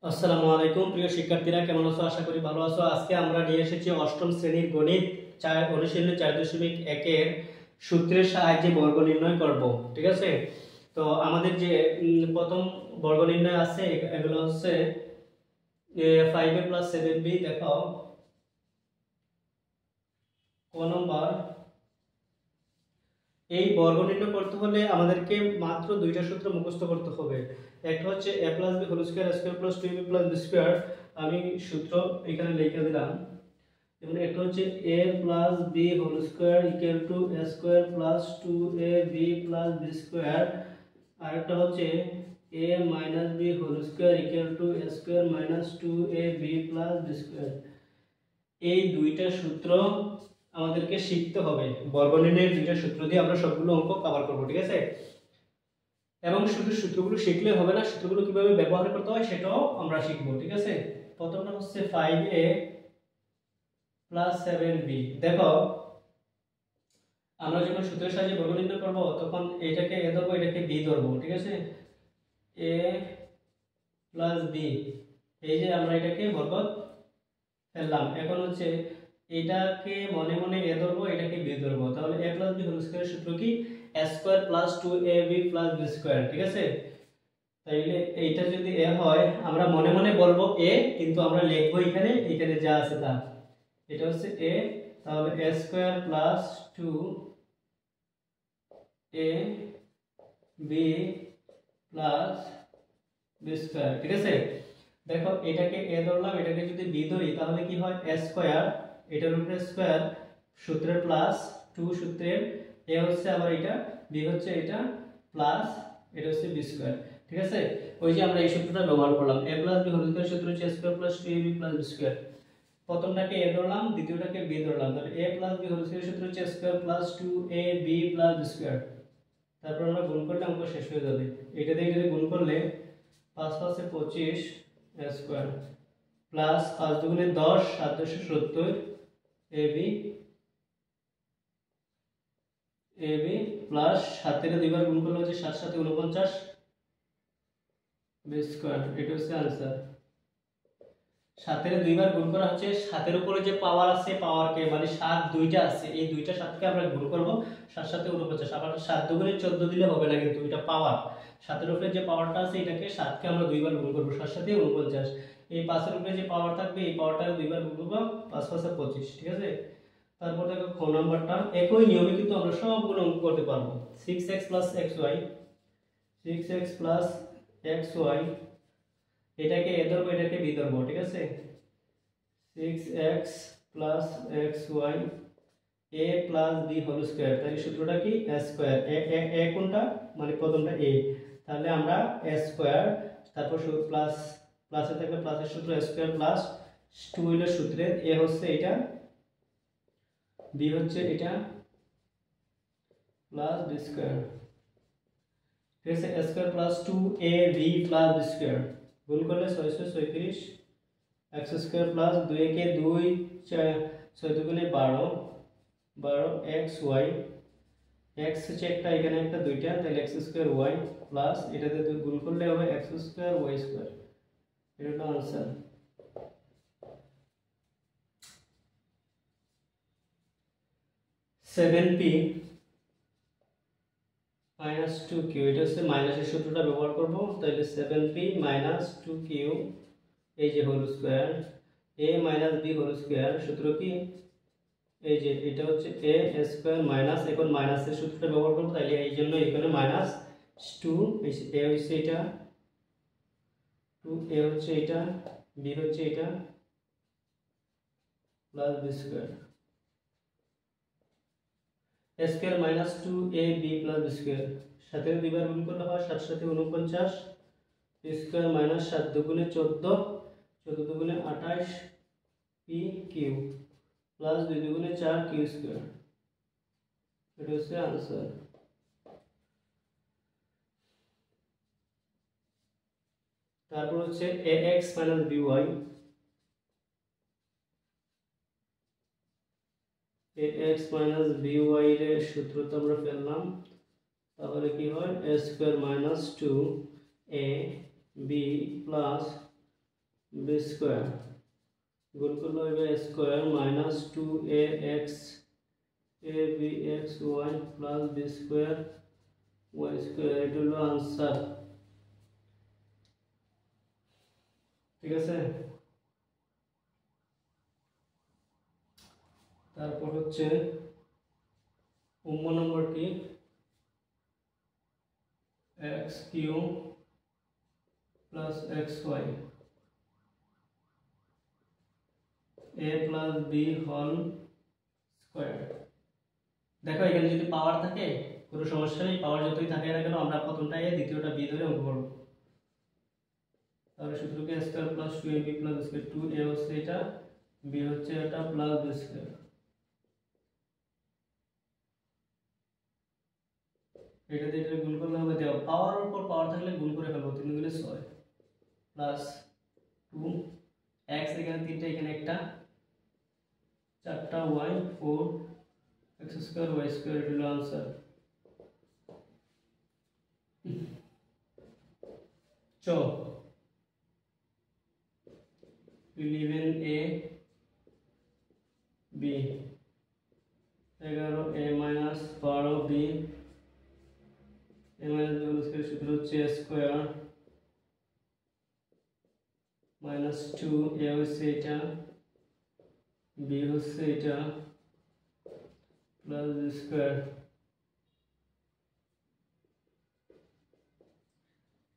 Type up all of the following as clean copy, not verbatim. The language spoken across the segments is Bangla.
আসসালামু আলাইকুম প্রিয় শিক্ষার্থীরা, কেমন আছো? আশা করি ভালো আছো। আজকে আমরা নিয়ে এসেছি অষ্টম শ্রেণীর গণিত অনুশীলনী 4.1 এর সূত্রের সাহায্যে বর্গ নির্ণয় করব। ঠিক আছে, তো আমাদের যে প্রথম বর্গ নির্ণয় আছে এগুলো হচ্ছে 5a + 7b। দেখো ক নম্বর, এই বর্গ নির্ণয় করতে হলে আমাদেরকে মাত্র দুইটা সূত্র মুখস্থ করতে হবে। একটা হচ্ছে a + b² a² + 2ab + b²। আমি সূত্র এখানে লিখে দিলাম। এবং একটা হচ্ছে a + b² = a² + 2ab + b²। আর একটা হচ্ছে a - b² = a² - 2ab + b²। এই দুইটা সূত্র আমাদেরকে শিখতে হবে। বর্গ নির্ণয়ের দুইটা সূত্র দিয়ে আমরা সবগুলো অঙ্ক কভার করব। ঠিক আছে, এবং শুধু সূত্রগুলো শিখলে হবে না, সূত্রগুলো কিভাবে ব্যবহার করতে হয় সেটাও আমরা শিখব। ঠিক আছে, প্রথমটা হচ্ছে 5a + 7b। দেখো আমরা যখন সূত্রের সাহায্যে বর্গ নির্ণয় করব তখন এটাকে a ধরবো, এটাকে b ধরবো। ঠিক আছে, a + b, এই যে আমরা এটাকে বর্গ ফেললাম। এখন হচ্ছে এটাকে মনে মনে a ধরবো, এটাকে b ধরবো। তাহলে a + b² এর সূত্র কি? a² + 2ab + b²। ঠিক আছে, তাইলে এইটা যদি a হয় আমরা মনে মনে বলবো a, কিন্তু আমরা লিখবো এখানে যা আছে তা। এটা হচ্ছে a, তাহলে a² + 2ab + b²। ঠিক আছে, দেখো এটাকে a ধরলাম, এটাকে যদি b ধরি তাহলে কি হয়? a², এটার উপরে স্কয়ার, সূত্রের প্লাস 2 সূত্রের a হচ্ছে আবার এটা, b হচ্ছে এটা, প্লাস এটা হচ্ছে b²। ঠিক আছে, ওই যে আমরা এই সূত্রটা ব্যবহার করলাম। a + b² সূত্র হচ্ছে a² + 2ab + b²। প্রথমটাকে a ধরলাম, দ্বিতীয়টাকে b ধরলাম। তাহলে a + b² সূত্র হচ্ছে a² + 2ab + b²। তারপর আমরা গুণ করলে অঙ্ক শেষ হয়ে যাবে। এটা দিয়ে যদি গুণ করলে 5 × 5 = 25 a² প্লাস 5 × 2 = 10, 7 × 10 = 70 ab প্লাস 7 এর দুইবার গুণ করলে হচ্ছে 7 × 7 = 49 b²। এটা হচ্ছে आंसर। 7 এর দুইবার গুণ করা হচ্ছে 7 এর উপরে যে পাওয়ার আছে, পাওয়ারকে মানে 7 দুইটা আছে, এই দুইটা 7কে আমরা গুণ করব। 7 × 7 = 49। আবার 7 × 2 = 14 দিলে হবে না, কিন্তু এটা পাওয়ার। 7 এর উপরে যে পাওয়ারটা আছে এটাকে 7কে আমরা দুইবার গুণ করব, 7 × 7 = 49। এই 5 এর উপরে যে পাওয়ার থাকবে এই পাওয়ারটাকে দুইবার গুণ করব, 5 × 5 = 25। ঠিক আছে, তারপর দেখো খ নাম্বারটা, একই নিয়মে কিন্তু আমরা সবগুলো অঙ্ক করতে পারবো। 6x + xy, 6x + xy, এটাকে a ধরবো, এটাকে b ধরবো। ঠিক আছে, 6x + xy a + b²। তাহলে সূত্রটা কি? a²। a কোনটা? মানে প্রথমটা a, তাহলে আমরা a², তারপর প্লাস, প্লাসে থাকলে প্লাসের সূত্র a² + 2 হলো সূত্রের, a হচ্ছে এটা, b হচ্ছে এটা, প্লাস b²। ঠিক আছে, a² + 2ab + b²। গুণ করলে 6 × 6 = 36, x² + 2 × 2 = 4, 6 × 2 = 12, 12xy, x হচ্ছে একটা, এখানে একটা, দুইটা, তাহলে x²y প্লাস এটাতে গুণ করলে হবে x² y²। এটা হলো आंसर। 7p - 2q, এটা হচ্ছে মাইনাসের সূত্রটা ব্যবহার করব। তাহলে 7p - 2q, এই যে হোল স্কয়ার, a - b² সূত্র কি? এই যে এটা হচ্ছে a² মাইনাস, এখন মাইনাসের সূত্রটা ব্যবহার করব, তাহলে এই জন্য এখানে -2, a হচ্ছে এটা, 2a হচ্ছে এটা, b হচ্ছে এটা, plus b²। a² - 2ab + b², 7 এর দুইবার গুণ করলে হয় 7 × 7 = 49, b² - 7 × 2 = 14, 14 × 2 = 28 pq প্লাস 2 × 2 = 4 q²। এটা হচ্ছে आंसर। তারপর হচ্ছে ax - by, ax - by এর সূত্র তো আমরা পেলাম। তাহলে কি হয়? a² - 2ab + বি স্কয়ার গুণ করলে হবে square minus 2ax a b x y plus B square y square, এটা হলো আনসার। ঠিক আছে, তারপর হচ্ছে নম্বরটি x cube plus xy a plus B whole square. দেখো এখানে যদি পাওয়ার থাকে কোনো সমস্যা নেই, পাওয়ার যতই থাকে না কেন আমরা প্রথমটা a দ্বিতীয়টা b ধরে অঙ্ক করব। তাহলে সূত্রকে square plus 2ab plus square, 2a হচ্ছে এটা, b হচ্ছে এটা প্লাস b স্কয়ার। এটা দিয়ে এটা গুণ করলে হবে, দেখো পাওয়ারের উপর পাওয়ার থাকলে গুণ করে ফেলবো, 3 গুণে 6 প্লাস 2 x এখানে 3টা এখানে একটা 4টা y 4 x square y square, এটা হলো आंसर। চো 11a b 11a minus 12b a minus b whole square, সূত্র হচ্ছে স্কয়ার মাইনাস 2a হচ্ছে এটা, b হচ্ছে এটা plus b square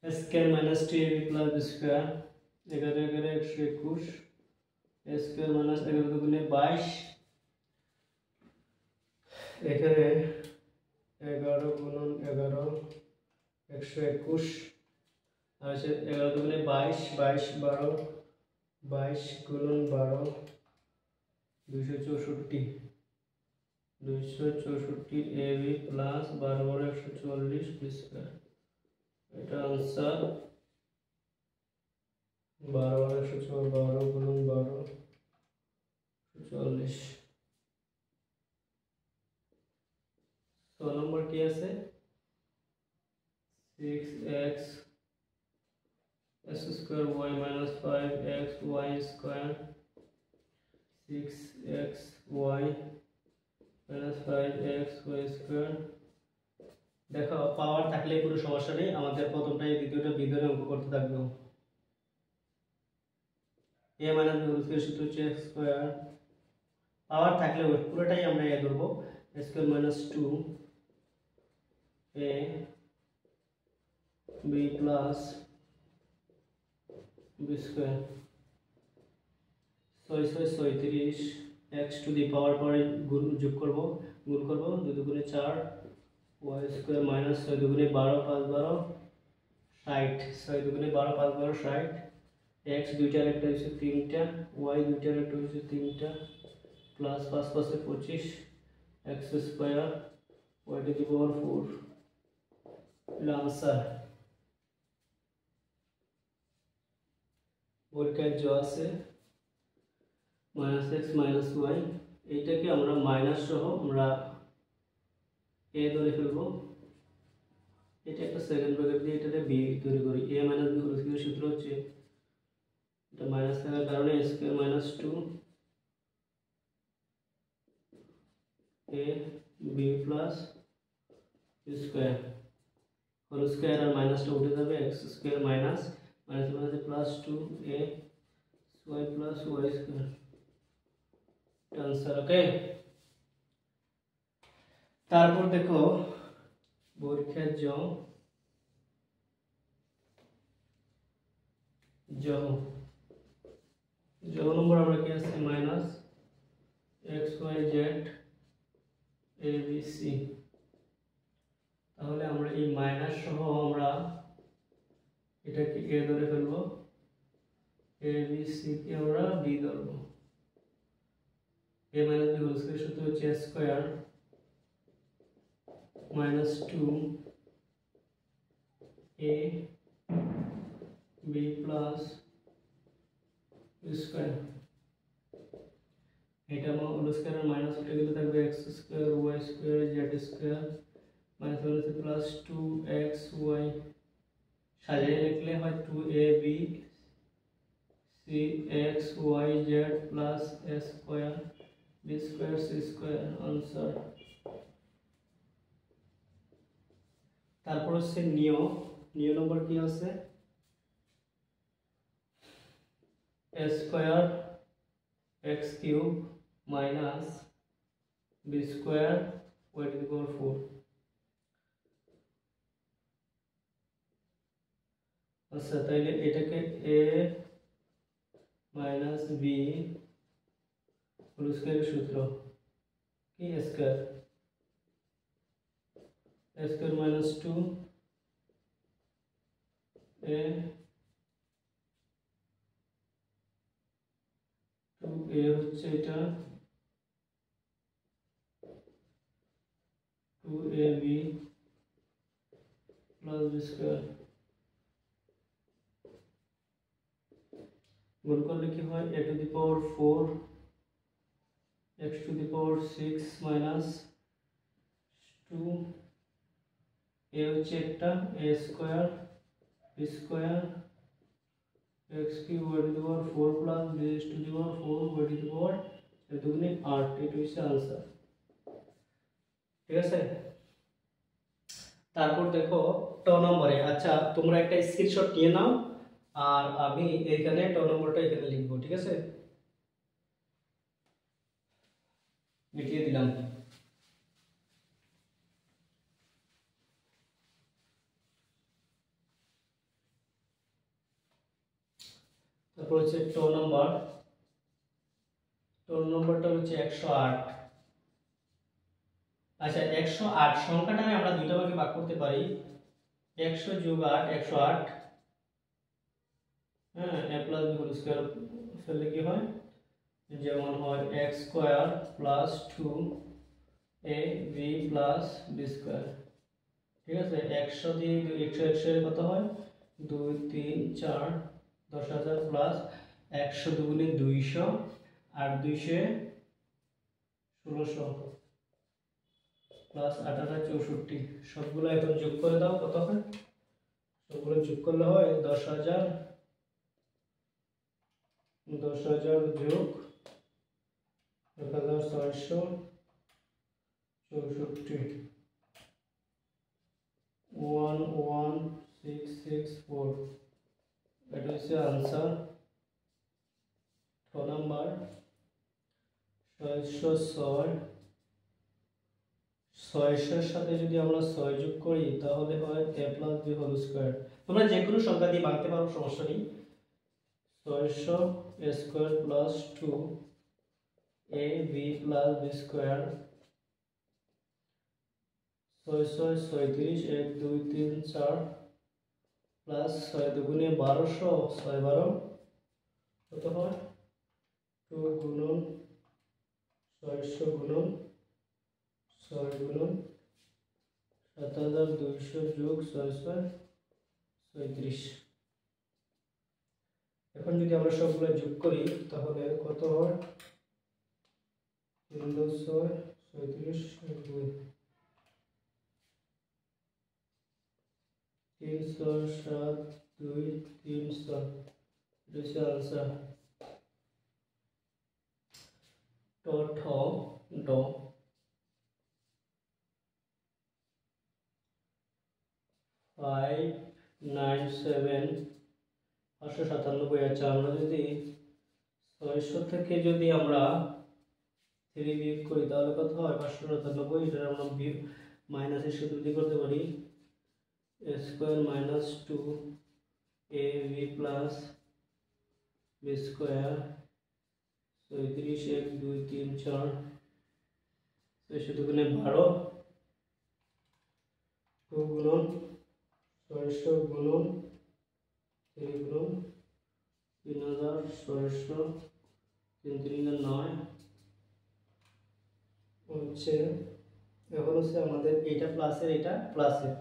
square minus 2ab plus b square, 11 11 121 a square minus 11 দুগুণে 22, এখানে 11 গুণন 11 121 আর 11 দুগুণে 22 22 12 22 গুণন 12 264 ab প্লাস 12 12 144 b স্কয়ার, এটা आंसर 12 12 গুণন 12 144। 6 নম্বর কি আছে 6x s square y minus 5x y square, 6x y minus 5x y square. দেখো পাওয়ার থাকলে কোনো সমস্যা নেই, আমাদের প্রথমটা এই দ্বিতীয়টা বি ধরে অঙ্ক করতে থাকবে। a minus b whole square সূত্র হচ্ছে x স্কয়ার, পাওয়ার থাকলে পুরোটাই আমরা এ ধরব, a square minus 2 a b plus b square, 6 6 36 x to the power পরে গুণ যোগ করব, গুণ করব 2 দুগুণে 4 y স্কয়ার মাইনাস 6 দুগুণে 12 5 12 60, 6 দুগুণে 12 5 12 60, x দুইটার একটা হচ্ছে 3টা, y দুইটার একটা হচ্ছে 3টা plus 5 5 25 x square y to the power 4, এটা आंसर। পরীক্ষায় যা আছে -x -y, এইটাকে আমরা মাইনাস সহ আমরা a ধরে ফেলবো, এটা একটা সেকেন্ড ব্র্যাকেট দিয়ে এটাতে b তৈরি করি। a - b হোল স্কয়ার সূত্র হচ্ছে, এটা মাইনাস থাকার কারণে a square minus 2 a b plus b square whole square, আর মাইনাসটা উঠে যাবে, x স্কয়ার মাইনাস মাইনাস মাইনাসে plus 2 a y plus y square, answer. Okay, তারপর দেখো পরীক্ষার জ নম্বর আমরা কি আছে মাইনাস xyz abc, তাহলে আমরা এই মাইনাস সহ আমরা এটাকে a ধরে ফেলবো, abc কে আমরা b ধরবো। a minus b whole square সূত্র হচ্ছে square minus 2 a b plus b square, এটা হোল স্কয়ার আর মাইনাস উঠে গেলে থাকবে x square y square z square minus হচ্ছে প্লাস 2xy, সাজিয়ে লিখলে হয় 2ab c cxyz plus a square b square c square answer. তারপর হচ্ছে নিয় নম্বর কি আছে a square x cube minus b square y to the power 4। আচ্ছা তাইলে এটাকে a minus b হোল স্কয়ারের সূত্র কি স্কয়ার minus 2 a 2a হচ্ছে এটা 2ab plus b square গুণ করলে কি হয় a to the power 4 x to the power 6 minus 2 a হচ্ছে একটা a square b square x cube y to the power 4 plus b to the power 4 y to the power 8 এটা হচ্ছে आंसर। ঠিক আছে তারপর দেখো ট নম্বরে আচ্ছা তোমরা একটা স্ক্রিনশট নিয়ে নাও আর আমি এখানে ট নম্বরটা এখানে লিখব। ঠিক আছে মিটিয়ে দিলাম। তারপর হচ্ছে ট নম্বরটা হচ্ছে 108। আচ্ছা 108 সংখ্যাটাকে আমরা দুইটা ভাগে ভাগ করতে পারি 100 + 8 108 হ্যাঁ a + b হোল স্কয়ার ফেললে কি হয় যেমন হয় x square plus 2ab plus b square. ঠিক আছে 100 দিয়ে 100 এর কত হয় 2 3 4 10000 প্লাস 100 দুগুণে 200 আর 200 1600 প্লাস 1864 সবগুলো এখন যোগ করে দাও কত হয় সবগুলো যোগ করলে হয় 10000 যোগ 1664 11664 এটা হচ্ছে आंसर। ছ নাম্বার 606 600 এর সাথে যদি আমরা 6 যোগ করি তাহলে হয় a + b হোল স্কয়ার। তোমরা যে কোনো সংখ্যা দিয়ে ভাঙতে পারো সমস্যা নেই। 600 a square plus 2 ab plus b square 600 37 1 2 3 4 plus 6 দুগুণে 1200 6 12 কত হয় 2 গুণন 600 গুণন 6 গুণন 7200 যোগ 637। এখন যদি আমরা সবগুলো যোগ করি তাহলে কত হয় 3 × 6 37 2 3 7 2 3 7 this answer। ঠ ড 597 597। আচ্ছা আমরা যদি 600 থেকে যদি আমরা 3 বিয়োগ করি তাহলে কত হয় 597। এটা আমরা মাইনাসের সূত্র দিয়ে করতে পারি a square minus 2ab plus b square 37 1 2 3 4 600 দুগুণে 12 2 গুণন 600 গুণন 3 গুণন 3600 3 3 9 হচ্ছে। এখন হচ্ছে আমাদের এটা প্লাসের এটা প্লাসের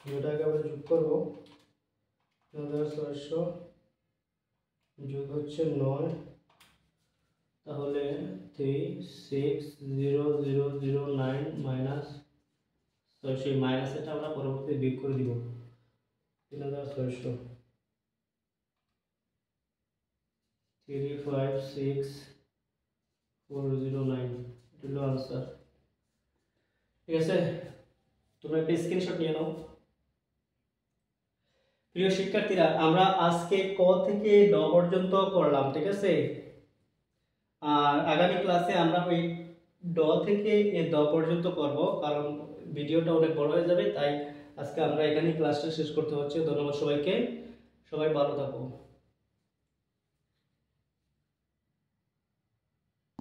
দুটাকে আমরা যোগ করব 9600 যোগ হচ্ছে 9 তাহলে 36009 মাইনাস সেই মাইনাস এটা আমরা পরবর্তী বিয়োগ করে দিব 3600। 356,409 এটা হলো आंसर। ঠিক আছে, তোমরা একটা স্ক্রিনশট নিয়ে নাও। প্রিয় শিক্ষার্থীরা, আমরা আজকে ক থেকে ড পর্যন্ত করলাম, ঠিক আছে। আর আগামী ক্লাসে আমরা ওই ড থেকে দ পর্যন্ত করব, কারণ ভিডিওটা অনেক বড় হয়ে যাবে, তাই আজকে আমরা এখানেই ক্লাসটা শেষ করতে হচ্ছে। ধন্যবাদ সবাইকে, সবাই ভালো থাকো।